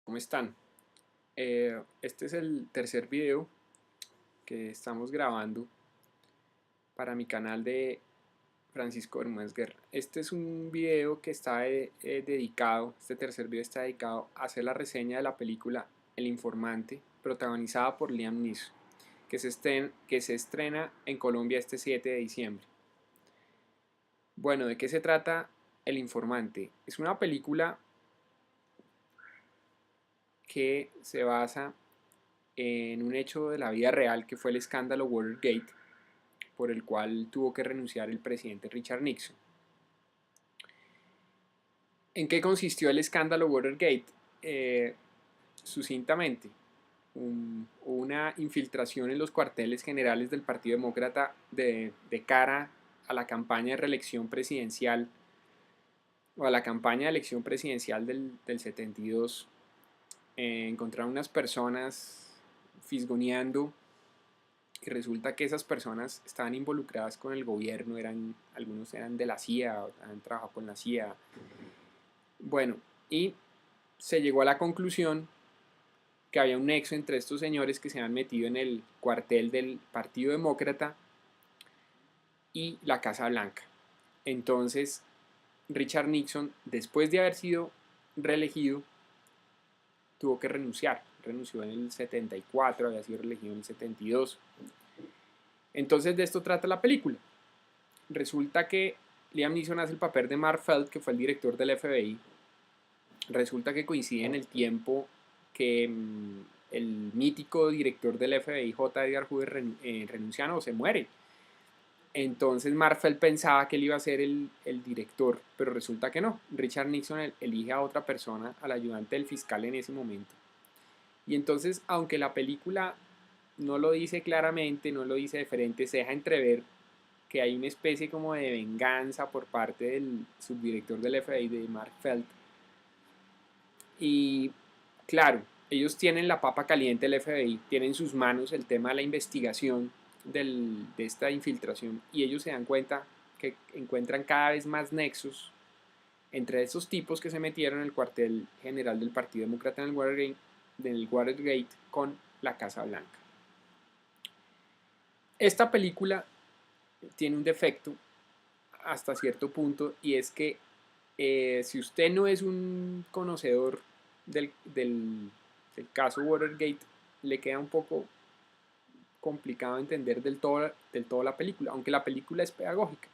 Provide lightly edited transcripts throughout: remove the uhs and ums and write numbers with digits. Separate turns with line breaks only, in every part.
¿Cómo están? Este es el tercer video que estamos grabando para mi canal de Francisco Bermúdez Guerra. Este es un video que está dedicado, este tercer video está dedicado a hacer la reseña de la película El Informante, protagonizada por Liam Neeson, que se estrena en Colombia este 7 de diciembre. Bueno, ¿de qué se trata El Informante? Es una película que se basa en un hecho de la vida real que fue el escándalo Watergate, por el cual tuvo que renunciar el presidente Richard Nixon. ¿En qué consistió el escándalo Watergate? Sucintamente, una infiltración en los cuarteles generales del Partido Demócrata de cara a la campaña de reelección presidencial o a la campaña de elección presidencial del 72. Encontraron unas personas fisgoneando y resulta que esas personas estaban involucradas con el gobierno, algunos eran de la CIA, han trabajado con la CIA. Bueno, y se llegó a la conclusión que había un nexo entre estos señores que se habían metido en el cuartel del Partido Demócrata y la Casa Blanca. Entonces, Richard Nixon, después de haber sido reelegido, tuvo que renunciar. Renunció en el 74, había sido reelegido en el 72. Entonces de esto trata la película. Resulta que Liam Neeson hace el papel de Mark Felt, que fue el director del FBI. Resulta que coincide en el tiempo que el mítico director del FBI, J. Edgar Hoover, renuncia, no, se muere. Entonces Mark Felt pensaba que él iba a ser el director, pero resulta que no. Richard Nixon elige a otra persona, al ayudante del fiscal en ese momento. Y entonces, aunque la película no lo dice claramente, no lo dice de frente, se deja entrever que hay una especie como de venganza por parte del subdirector del FBI, de Mark Felt. Y claro, ellos tienen la papa caliente del FBI, tienen en sus manos el tema de la investigación de esta infiltración, y ellos se dan cuenta que encuentran cada vez más nexos entre esos tipos que se metieron en el cuartel general del Partido Demócrata en el Watergate con la Casa Blanca. Esta película tiene un defecto hasta cierto punto, y es que si usted no es un conocedor del caso Watergate, le queda un poco complicado entender del todo la película, aunque la película es pedagógica.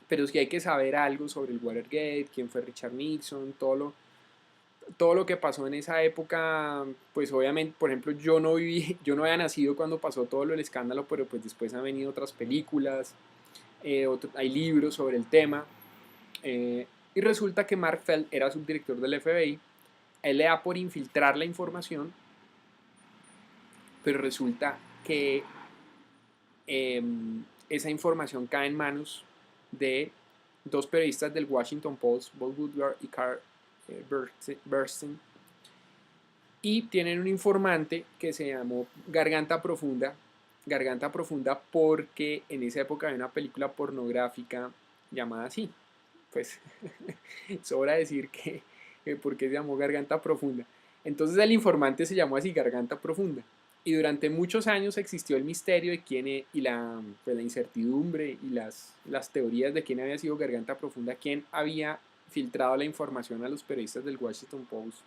Pero sí hay que saber algo sobre el Watergate, quién fue Richard Nixon, todo lo que pasó en esa época. Pues obviamente, por ejemplo, yo no había nacido cuando pasó todo el escándalo, pero pues después han venido otras películas, hay libros sobre el tema, y resulta que Mark Felt era subdirector del FBI. Él le da por infiltrar la información, pero resulta que esa información cae en manos de dos periodistas del Washington Post, Bob Woodward y Carl Bernstein, y tienen un informante que se llamó Garganta Profunda porque en esa época había una película pornográfica llamada así. Pues sobra decir que por qué se llamó Garganta Profunda. Entonces el informante se llamó así, Garganta Profunda. Y durante muchos años existió el misterio de quién y pues la incertidumbre y las teorías de quién había sido Garganta Profunda, quién había filtrado la información a los periodistas del Washington Post.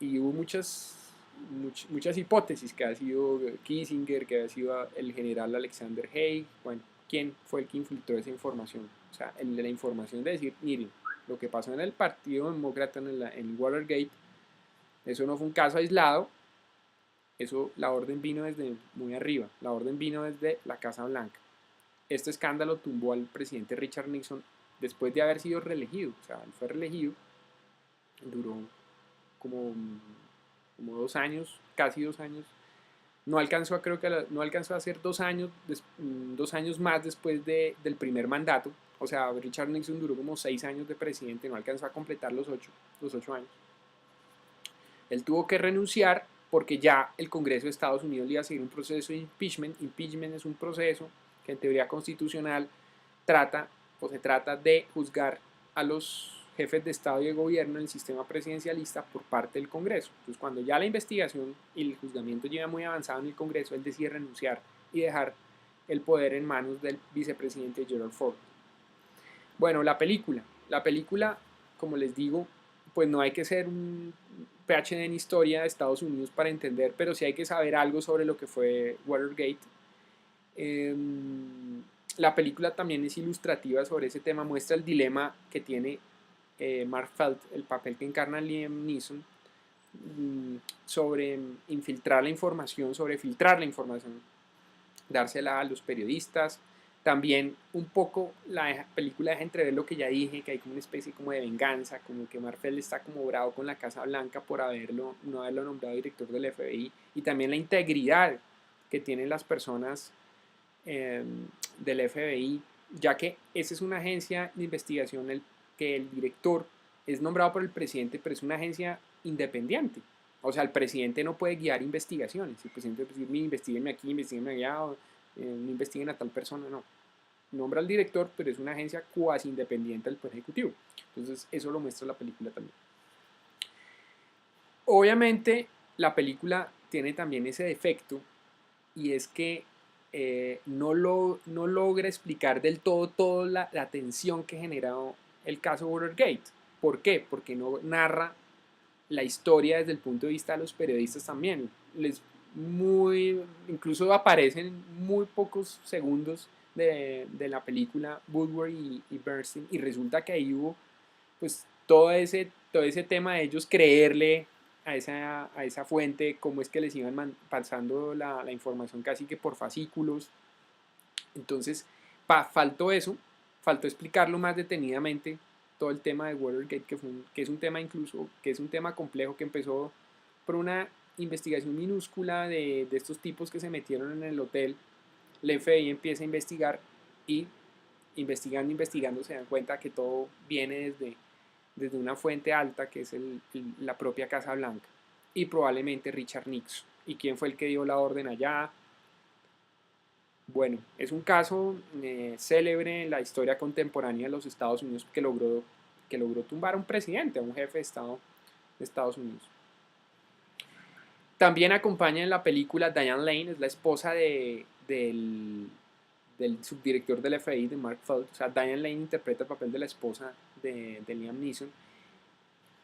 Y hubo muchas hipótesis, que ha sido Kissinger, que ha sido el general Alexander Haig. Bueno, ¿quién fue el que infiltró esa información? O sea, el de la información de decir, miren, lo que pasó en el Partido Demócrata en Watergate, eso no fue un caso aislado, eso la orden vino desde muy arriba, la orden vino desde la Casa Blanca. Este escándalo tumbó al presidente Richard Nixon después de haber sido reelegido. O sea, él fue reelegido, duró como 2 años, casi 2 años. No alcanzó, no alcanzó a hacer 2 años, 2 años más después del primer mandato. O sea, Richard Nixon duró como 6 años de presidente, no alcanzó a completar los 8 años. Él tuvo que renunciar porque ya el Congreso de Estados Unidos le iba a seguir un proceso de impeachment. Impeachment es un proceso que en teoría constitucional se trata de juzgar a los jefes de Estado y de gobierno en el sistema presidencialista por parte del Congreso. Entonces, cuando ya la investigación y el juzgamiento llega muy avanzado en el Congreso, él decide renunciar y dejar el poder en manos del vicepresidente Gerald Ford. Bueno, la película, como les digo, pues no hay que ser un PhD en historia de Estados Unidos para entender, pero sí hay que saber algo sobre lo que fue Watergate. Eh, la película también es ilustrativa sobre ese tema, muestra el dilema que tiene Mark Felt, el papel que encarna Liam Neeson, sobre infiltrar la información, sobre filtrar la información, dársela a los periodistas. También un poco la película deja entrever lo que ya dije, que hay como una especie como de venganza, como que Marfel está como bravo con la Casa Blanca por no haberlo nombrado director del FBI, y también la integridad que tienen las personas eh, del FBI, ya que esa es una agencia de investigación que el director es nombrado por el presidente, pero es una agencia independiente. O sea, el presidente no puede guiar investigaciones. El presidente puede decir, investiguenme aquí, investiguenme allá, o, no investiguen a tal persona, no. Nombra al director, pero es una agencia cuasi independiente del Poder Ejecutivo. Entonces, eso lo muestra la película también. Obviamente, la película tiene también ese defecto, y es que no logra explicar del todo toda la tensión que generó el caso Watergate. ¿Por qué? Porque no narra la historia desde el punto de vista de los periodistas también. Incluso aparecen muy pocos segundos de la película Woodward y Bernstein, y resulta que ahí hubo pues todo ese tema de ellos creerle a esa fuente, cómo es que les iban pasando la información casi que por fascículos. Entonces, faltó eso, faltó explicarlo más detenidamente, todo el tema de Watergate, que es un tema incluso, que es un tema complejo, que empezó por una investigación minúscula de estos tipos que se metieron en el hotel. El FBI empieza a investigar y investigando se dan cuenta que todo viene desde una fuente alta, que es la propia Casa Blanca, y probablemente Richard Nixon. ¿Y quién fue el que dio la orden allá? Bueno, es un caso célebre en la historia contemporánea de los Estados Unidos, que logró tumbar a un presidente, a un jefe de Estado de Estados Unidos. También acompaña en la película Diane Lane, es la esposa del subdirector del FBI, de Mark Felt. O sea, Diane Lane interpreta el papel de la esposa de Liam Neeson.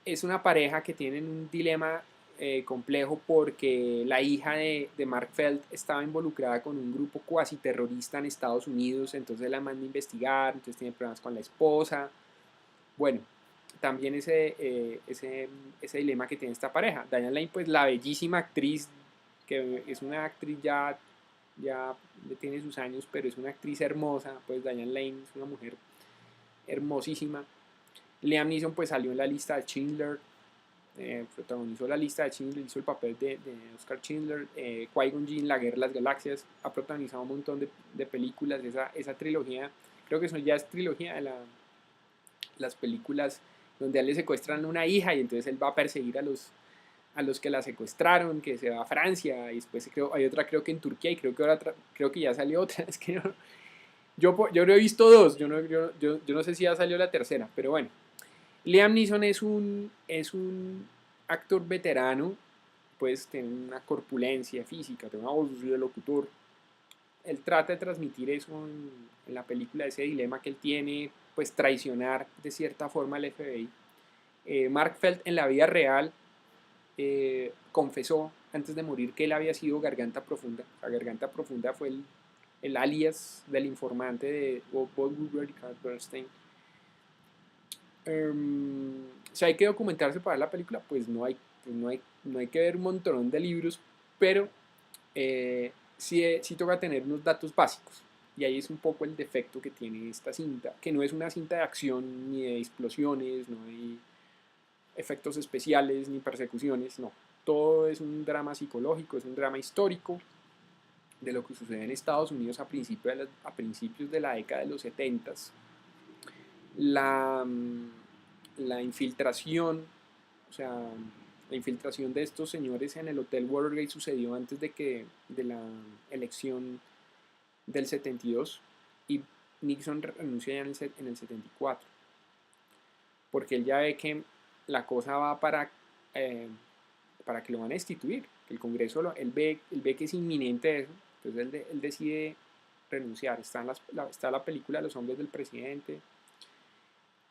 Es una pareja que tienen un dilema complejo, porque la hija de Mark Felt estaba involucrada con un grupo cuasi terrorista en Estados Unidos, entonces la manda a investigar, entonces tiene problemas con la esposa. Bueno, también ese dilema que tiene esta pareja. Diane Lane, pues la bellísima actriz, que es una actriz ya tiene sus años, pero es una actriz hermosa, pues Diane Lane es una mujer hermosísima. Liam Neeson pues salió en la lista de Schindler, protagonizó la lista de Schindler, hizo el papel de Oscar Schindler. Qui-Gon Jinn, La Guerra de las Galaxias, ha protagonizado un montón de películas. Esa trilogía, creo que eso ya es trilogía de las películas donde a él le secuestran una hija y entonces él va a perseguir a los que la secuestraron, que se va a Francia, y después hay otra creo que en Turquía, y creo que ya salió otra. Es que no, yo he visto dos, yo no sé si ya salió la tercera, pero bueno. Liam Neeson es un actor veterano, pues tiene una corpulencia física, tiene una voz de locutor. Él trata de transmitir eso en la película, ese dilema que él tiene, pues traicionar de cierta forma al FBI. Mark Felt en la vida real confesó antes de morir que él había sido Garganta Profunda. La Garganta Profunda fue el alias del informante de Bob Woodward y Carl Bernstein. Si hay que documentarse para ver la película, pues no hay que ver un montón de libros, pero sí toca tener unos datos básicos. Y ahí es un poco el defecto que tiene esta cinta, que no es una cinta de acción ni de explosiones, no hay efectos especiales ni persecuciones, no. Todo es un drama psicológico, es un drama histórico de lo que sucede en Estados Unidos a principios de la década de los 70. La, la infiltración, o sea, la infiltración de estos señores en el Hotel Watergate sucedió antes de la elección del 72, y Nixon renuncia ya en el 74. porque él ya ve que la cosa va para que lo van a destituir, que el Congreso, él ve que es inminente eso, entonces él decide renunciar. Está la película Los hombres del presidente.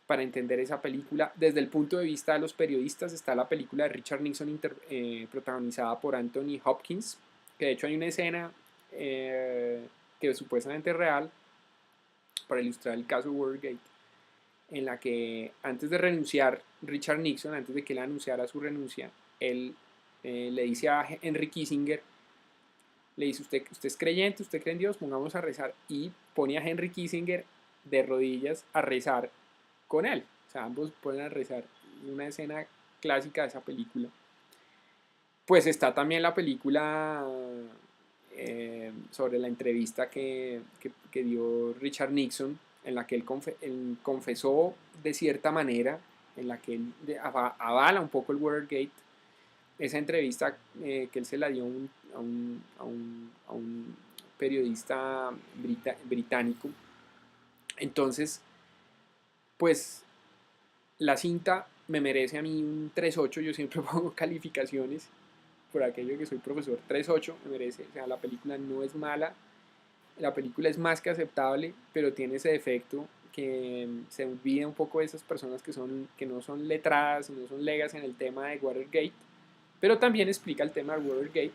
Para entender esa película, desde el punto de vista de los periodistas, está la película de Richard Nixon protagonizada por Anthony Hopkins, que de hecho hay una escena que supuestamente es real, para ilustrar el caso Watergate, en la que antes de renunciar Richard Nixon, antes de que él anunciara su renuncia, él le dice a Henry Kissinger, le dice: usted es creyente, usted cree en Dios, pongamos a rezar, y pone a Henry Kissinger de rodillas a rezar con él. O sea, ambos ponen a rezar. Una escena clásica de esa película. Pues está también la película sobre la entrevista que dio Richard Nixon, en la que él confesó de cierta manera, en la que él avala un poco el Watergate. Esa entrevista que él se la dio a un periodista británico. Entonces, pues la cinta me merece a mí un 3.8. Yo siempre pongo calificaciones por aquello que soy profesor. 3.8 me merece. O sea, la película no es mala, la película es más que aceptable, pero tiene ese defecto que se olvida un poco de esas personas que no son letradas, no son legas en el tema de Watergate, pero también explica el tema de Watergate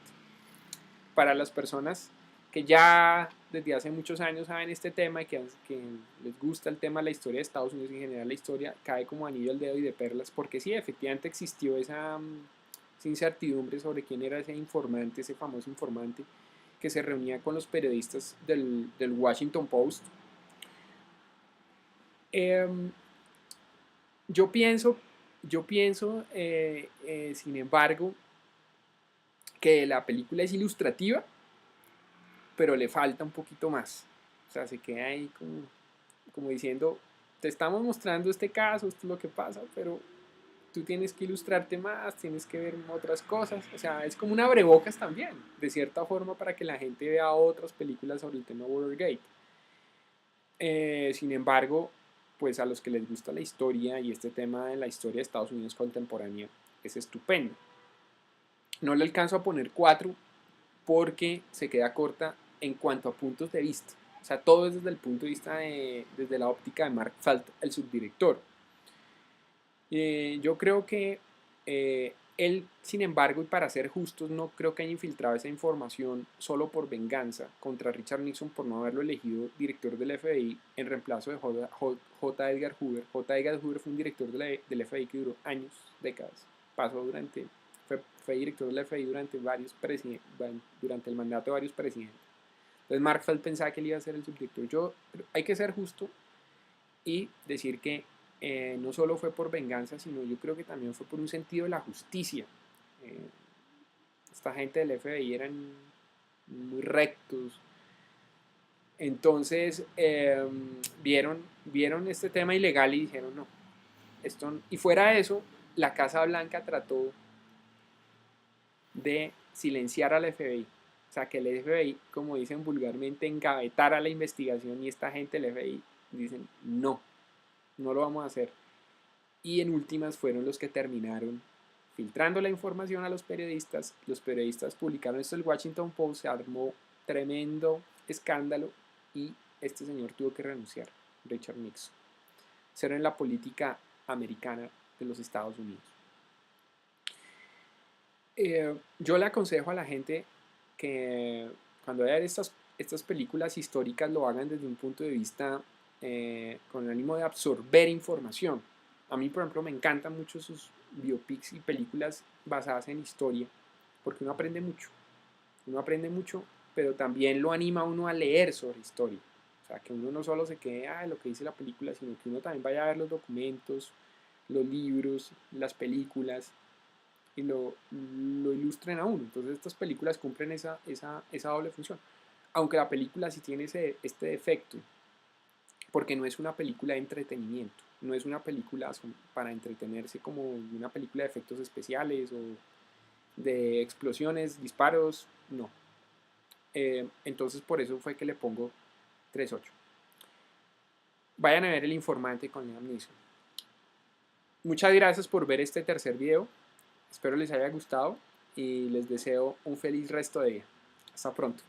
para las personas que ya desde hace muchos años saben este tema y que les gusta el tema de la historia de Estados Unidos y en general la historia, cae como anillo al dedo y de perlas, porque sí, efectivamente existió esa incertidumbre sobre quién era ese informante, ese famoso informante que se reunía con los periodistas del Washington Post. Yo pienso, sin embargo, que la película es ilustrativa, pero le falta un poquito más. O sea, se queda ahí como diciendo: te estamos mostrando este caso, esto es lo que pasa, pero tú tienes que ilustrarte más, tienes que ver otras cosas. O sea, es como un abrebocas también, de cierta forma, para que la gente vea otras películas sobre el tema Watergate. Sin embargo, pues a los que les gusta la historia y este tema de la historia de Estados Unidos contemporánea es estupendo. No le alcanzo a poner 4 porque se queda corta en cuanto a puntos de vista. O sea, todo es desde el punto de vista desde la óptica de Mark Felt, el subdirector. Yo creo que él, sin embargo, y para ser justos, no creo que haya infiltrado esa información solo por venganza contra Richard Nixon por no haberlo elegido director del FBI en reemplazo de J. Edgar Hoover. J. Edgar Hoover fue un director del FBI que duró años, décadas. Fue director del FBI durante el mandato de varios presidentes. Entonces Mark Felt pensaba que él iba a ser el subdirector. Hay que ser justo y decir que no solo fue por venganza, sino yo creo que también fue por un sentido de la justicia. Esta gente del FBI eran muy rectos. Entonces vieron este tema ilegal y dijeron: no, y fuera de eso, la Casa Blanca trató de silenciar al FBI. O sea, que el FBI, como dicen vulgarmente, engavetara la investigación, y esta gente del FBI dicen: no lo vamos a hacer. Y en últimas fueron los que terminaron filtrando la información a los periodistas. Los periodistas publicaron esto en el Washington Post, se armó tremendo escándalo y este señor tuvo que renunciar, Richard Nixon. Cero en la política americana de los Estados Unidos. Yo le aconsejo a la gente que cuando vean estas películas históricas lo hagan desde un punto de vista con el ánimo de absorber información. A mí, por ejemplo, me encantan mucho sus biopics y películas basadas en historia, porque uno aprende mucho, pero también lo anima a uno a leer sobre historia. O sea, que uno no solo se quede lo que dice la película, sino que uno también vaya a ver los documentos, los libros, las películas, y lo ilustren a uno. Entonces estas películas cumplen esa doble función. Aunque la película sí tiene este defecto, porque no es una película de entretenimiento, no es una película para entretenerse como una película de efectos especiales o de explosiones, disparos, no. Entonces por eso fue que le pongo 3.8. Vayan a ver El Informante con Liam Neeson. Muchas gracias por ver este tercer video. Espero les haya gustado y les deseo un feliz resto de día. Hasta pronto.